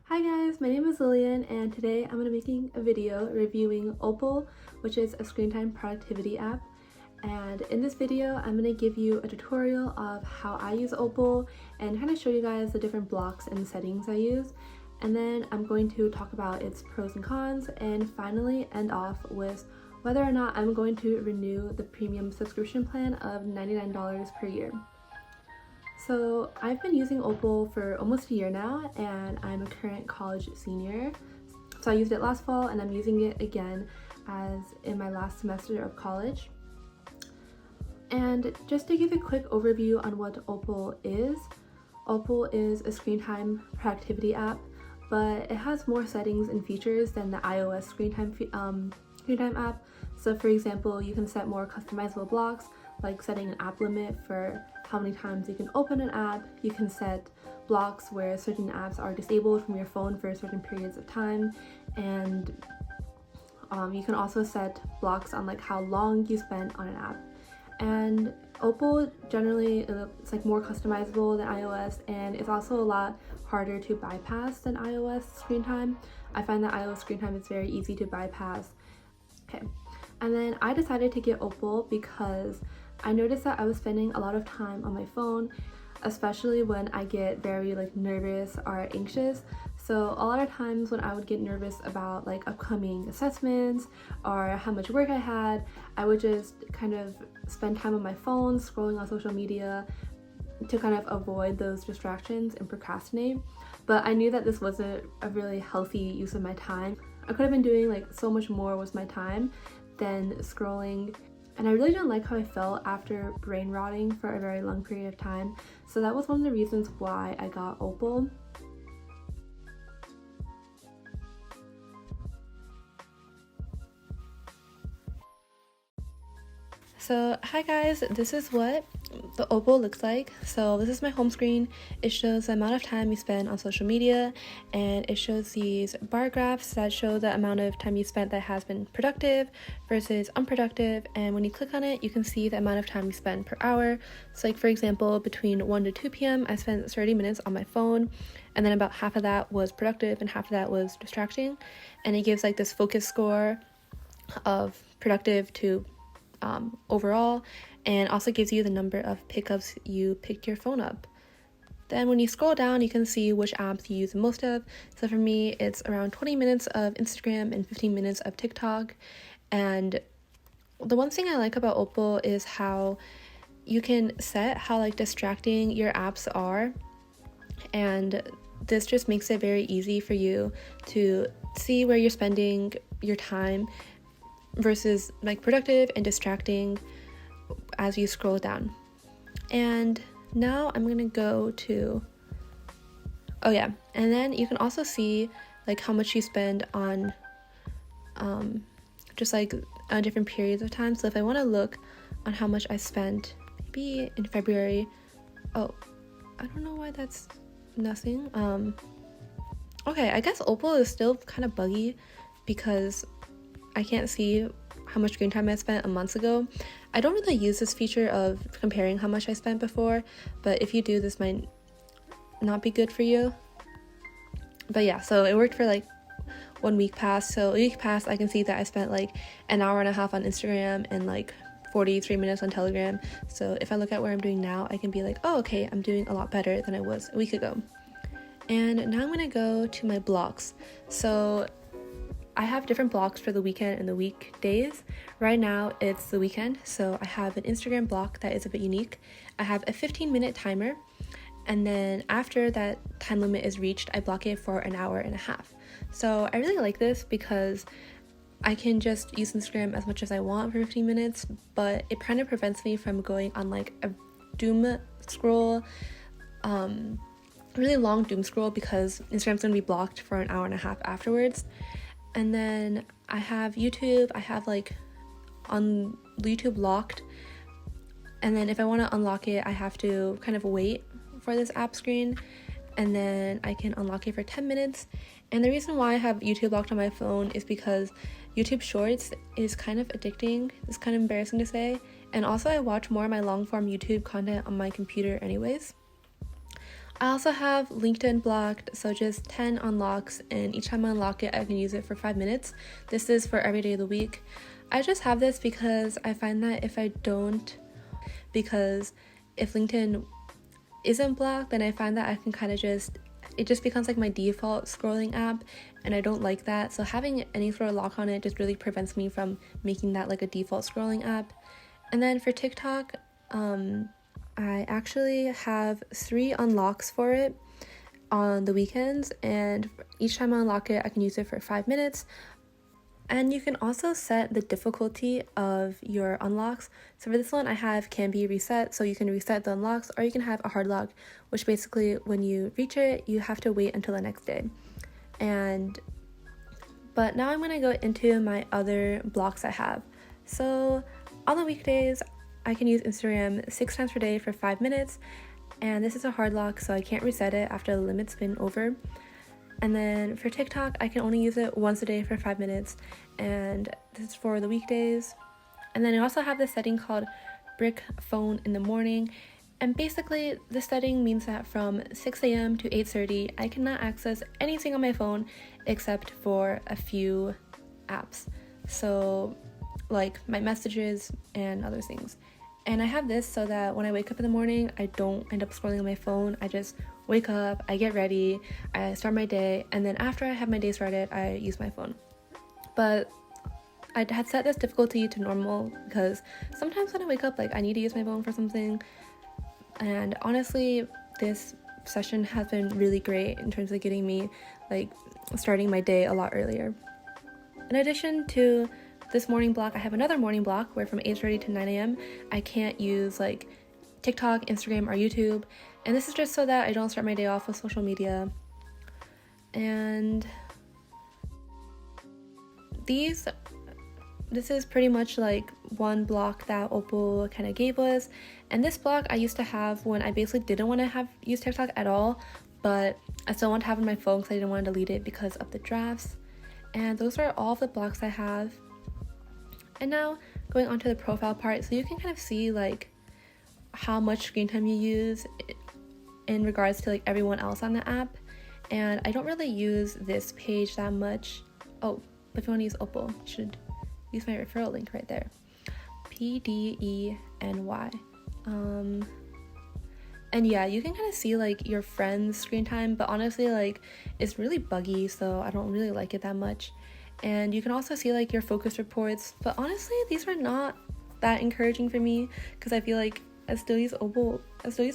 Hi guys, my name is Lillian and today I'm going to be making a video reviewing Opal, which is a screen time productivity app. And in this video, I'm going to give you a tutorial of how I use Opal and kind of show you guys the different blocks and settings I use. And then I'm going to talk about its pros and cons and finally end off with whether or not I'm going to renew the premium subscription plan of $99 per year. So I've been using Opal for almost a year now and I'm a current college senior. So I used it last fall and I'm using it again as in my last semester of college. And just to give a quick overview on what Opal is a screen time productivity app, but it has more settings and features than the iOS screen time app. So for example, you can set more customizable blocks, like setting an app limit for how many times you can open an app. You can set blocks where certain apps are disabled from your phone for certain periods of time, and you can also set blocks on like how long you spend on an app. And Opal generally it's like more customizable than iOS, and it's also a lot harder to bypass than iOS screen time. I find that iOS screen time is very easy to bypass. Okay, and then I decided to get Opal because I noticed that I was spending a lot of time on my phone, especially when I get very like nervous or anxious. So a lot of times when I would get nervous about like upcoming assessments or how much work I had, I would just kind of spend time on my phone scrolling on social media to kind of avoid those distractions and procrastinate. But I knew that this wasn't a really healthy use of my time. I could have been doing like so much more with my time than scrolling, and I really didn't like how I felt after brain rotting for a very long period of time. So that was one of the reasons why I got Opal. So hi guys, this is what the Opal looks like. So this is my home screen. It shows the amount of time you spend on social media, and it shows these bar graphs that show the amount of time you spent that has been productive versus unproductive. And when you click on it, you can see the amount of time you spend per hour. So like for example, between 1 to 2 p.m. I spent 30 minutes on my phone, and then about half of that was productive and half of that was distracting. And it gives like this focus score of productive to overall, and also gives you the number of pickups you picked your phone up. Then when you scroll down, you can see which apps you use the most of. So for me, it's around 20 minutes of Instagram and 15 minutes of TikTok. And the one thing I like about Opal is how you can set how like distracting your apps are, and this just makes it very easy for you to see where you're spending your time versus like productive and distracting as you scroll down. And now I'm gonna go to and then you can also see like how much you spend on just like different periods of time. So if I want to look on how much I spent maybe in February, I don't know why that's nothing. Okay, I guess Opal is still kind of buggy because I can't see how much screen time I spent a month ago. I don't really use this feature of comparing how much I spent before, but if you do, this might not be good for you. But yeah, so it worked for like 1 week past. So a week past, I can see that I spent like an hour and a half on Instagram and like 43 minutes on Telegram. So if I look at where I'm doing now, I can be like, oh, okay, I'm doing a lot better than I was a week ago. And now I'm gonna go to my blocks. So I have different blocks for the weekend and the weekdays. Right now it's the weekend, so I have an Instagram block that is a bit unique. I have a 15-minute timer, and then after that time limit is reached, I block it for an hour and a half. So I really like this because I can just use Instagram as much as I want for 15 minutes, but it kind of prevents me from going on like a doom scroll, really long doom scroll, because Instagram's gonna be blocked for an hour and a half afterwards. And then I have YouTube. I have like on YouTube locked, and then if I want to unlock it, I have to kind of wait for this app screen, and then I can unlock it for 10 minutes. And the reason why I have YouTube locked on my phone is because YouTube Shorts is kind of addicting. It's kind of embarrassing to say, and also I watch more of my long form YouTube content on my computer anyways. I also have LinkedIn blocked, so just 10 unlocks, and each time I unlock it, I can use it for 5 minutes. This is for every day of the week. I just have this because I find that if LinkedIn isn't blocked, then I find that I can kind of it just becomes like my default scrolling app, and I don't like that. So having any sort of lock on it just really prevents me from making that like a default scrolling app. And then for TikTok, I actually have 3 unlocks for it on the weekends, and each time I unlock it, I can use it for 5 minutes. And you can also set the difficulty of your unlocks. So for this one, I have can be reset, so you can reset the unlocks, or you can have a hard lock, which basically when you reach it, you have to wait until the next day. But now I'm gonna go into my other blocks I have. So on the weekdays, I can use Instagram 6 times per day for 5 minutes, and this is a hard lock, so I can't reset it after the limit's been over. And then for TikTok, I can only use it once a day for 5 minutes, and this is for the weekdays. And then I also have this setting called brick phone in the morning, and basically this setting means that from 6 a.m. to 8:30, I cannot access anything on my phone except for a few apps, so like my messages and other things. And I have this so that when I wake up in the morning, I don't end up scrolling on my phone. I just wake up, I get ready, I start my day, and then after I have my day started, I use my phone. But I had set this difficulty to normal because sometimes when I wake up, like I need to use my phone for something. And honestly, this session has been really great in terms of getting me like starting my day a lot earlier. In addition to this morning block, I have another morning block where from 8:30 to 9 a.m. I can't use like TikTok, Instagram, or YouTube, and this is just so that I don't start my day off with social media. And this is pretty much like one block that Opal kind of gave us, and this block I used to have when I basically didn't want to use TikTok at all, but I still want to have it on my phone because I didn't want to delete it because of the drafts. And those are all of the blocks I have. And now going on to the profile part, so you can kind of see like how much screen time you use in regards to like everyone else on the app. And I don't really use this page that much. Oh, but if you want to use Opal, you should use my referral link right there, PDENY. And yeah, you can kind of see like your friends' screen time, but honestly like it's really buggy, so I don't really like it that much. And you can also see like your focus reports, but honestly these are not that encouraging for me because I feel like I still use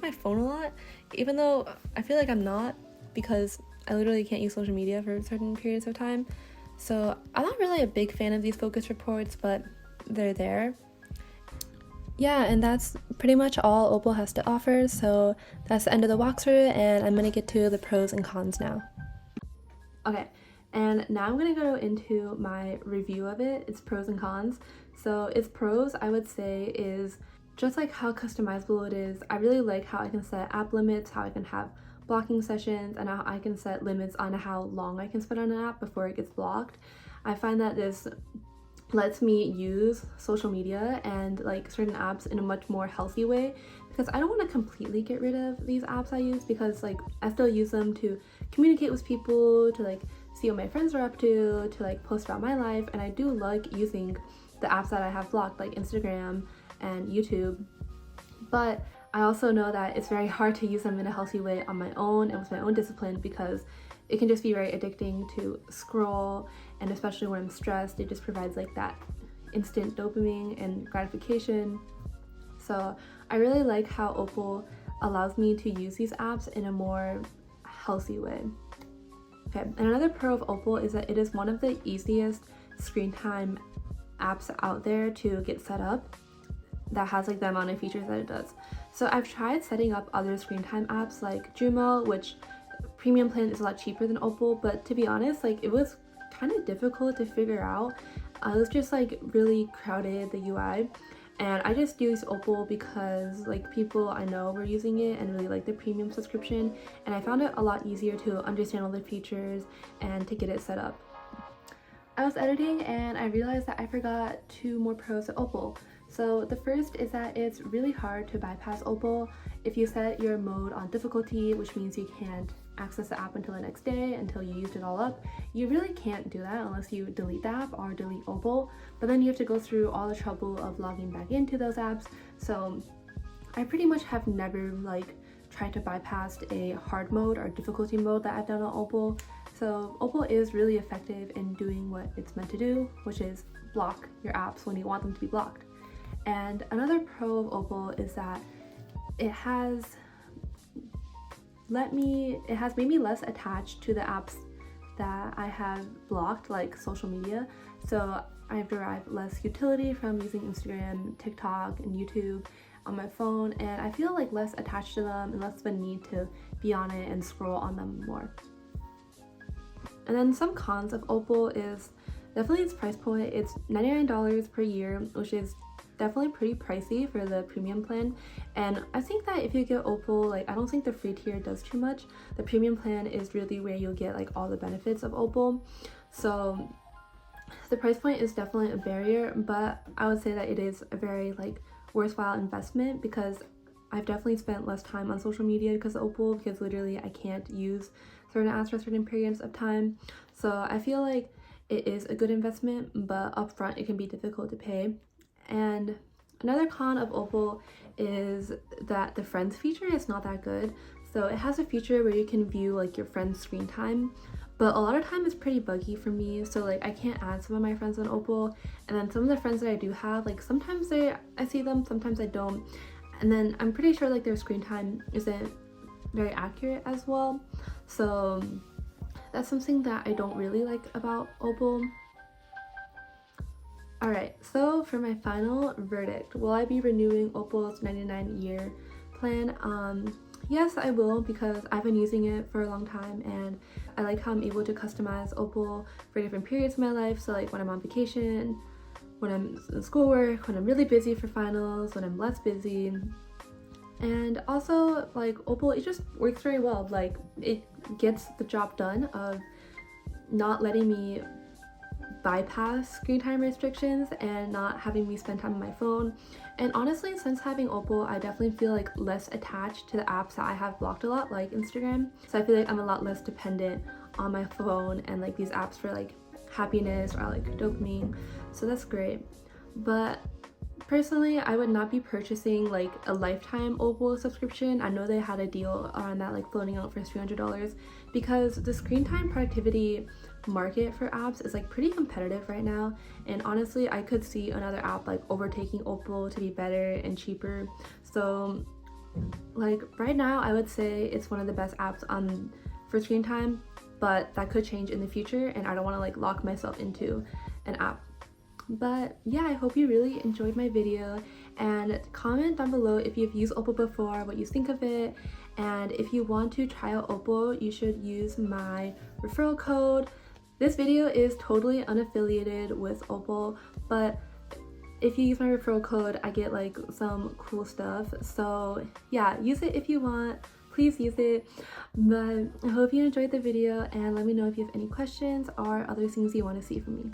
my phone a lot, even though I feel like I'm not, because I literally can't use social media for certain periods of time. So I'm not really a big fan of these focus reports, but they're there. Yeah, and that's pretty much all Opal has to offer, so that's the end of the walkthrough, and I'm gonna get to the pros and cons now. Okay, and now I'm gonna go into my review of it, its pros and cons. So its pros, I would say, is just like how customizable it is. I really like how I can set app limits, how I can have blocking sessions, and how I can set limits on how long I can spend on an app before it gets blocked. I find that this lets me use social media and like certain apps in a much more healthy way, because I don't want to completely get rid of these apps I use, because like I still use them to communicate with people, to like see what my friends are up to like post about my life, and I do like using the apps that I have blocked like Instagram and YouTube. But I also know that it's very hard to use them in a healthy way on my own and with my own discipline, because it can just be very addicting to scroll, and especially when I'm stressed, it just provides like that instant dopamine and gratification. So I really like how Opal allows me to use these apps in a more healthy way. Okay, and another pro of Opal is that it is one of the easiest screen time apps out there to get set up that has like the amount of features that it does. So I've tried setting up other screen time apps like Jumo, which premium plan is a lot cheaper than Opal, but to be honest, like it was kind of difficult to figure out. It was just like really crowded, the UI, and I just used Opal because like people I know were using it and really like the premium subscription, and I found it a lot easier to understand all the features and to get it set up. I was editing and I realized that I forgot 2 more pros of Opal. So the first is that it's really hard to bypass Opal. If you set your mode on difficulty, which means you can't access the app until the next day, until you used it all up, you really can't do that unless you delete the app or delete Opal. But then you have to go through all the trouble of logging back into those apps. So I pretty much have never tried to bypass a hard mode or difficulty mode that I've done on Opal. So Opal is really effective in doing what it's meant to do, which is block your apps when you want them to be blocked. And another pro of Opal is that it has made me less attached to the apps that I have blocked, like social media. So I've derived less utility from using Instagram, TikTok, and YouTube on my phone, and I feel less attached to them and less of a need to be on it and scroll on them more. And then some cons of Opal is definitely its price point. It's $99 per year, which is definitely pretty pricey for the premium plan. And I think that if you get Opal, I don't think the free tier does too much. The premium plan is really where you'll get all the benefits of Opal. So the price point is definitely a barrier, but I would say that it is a very worthwhile investment, because I've definitely spent less time on social media because of Opal, because literally I can't use certain apps for certain periods of time. So I feel like it is a good investment, but upfront it can be difficult to pay. And another con of Opal is that the friends feature is not that good. So it has a feature where you can view your friends' screen time, but a lot of time it's pretty buggy for me. So I can't add some of my friends on Opal, and then some of the friends that I do have, sometimes I see them, sometimes I don't, and then I'm pretty sure their screen time isn't very accurate as well. So that's something that I don't really like about Opal. Alright, so for my final verdict, will I be renewing Opal's 99-year plan? Yes, I will, because I've been using it for a long time, and I like how I'm able to customize Opal for different periods of my life. So when I'm on vacation, when I'm in schoolwork, when I'm really busy for finals, when I'm less busy. And also Opal, it just works very well. It gets the job done of not letting me bypass screen time restrictions and not having me spend time on my phone. And honestly, since having Opal, I definitely feel less attached to the apps that I have blocked a lot, like Instagram. So I feel I'm a lot less dependent on my phone and these apps for happiness or dopamine. So that's great. But personally, I would not be purchasing a lifetime Opal subscription. I know they had a deal on that floating out for $300, because the screen time productivity market for apps is pretty competitive right now, and honestly I could see another app overtaking Opal to be better and cheaper. So right now I would say it's one of the best apps for screen time, but that could change in the future, and I don't want to lock myself into an app. But yeah, I hope you really enjoyed my video, and comment down below if you've used Opal before, what you think of it. And if you want to try out Opal, you should use my referral code. This video is totally unaffiliated with Opal, but if you use my referral code, I get some cool stuff. So yeah, use it if you want. Please use it. But I hope you enjoyed the video, and let me know if you have any questions or other things you want to see from me.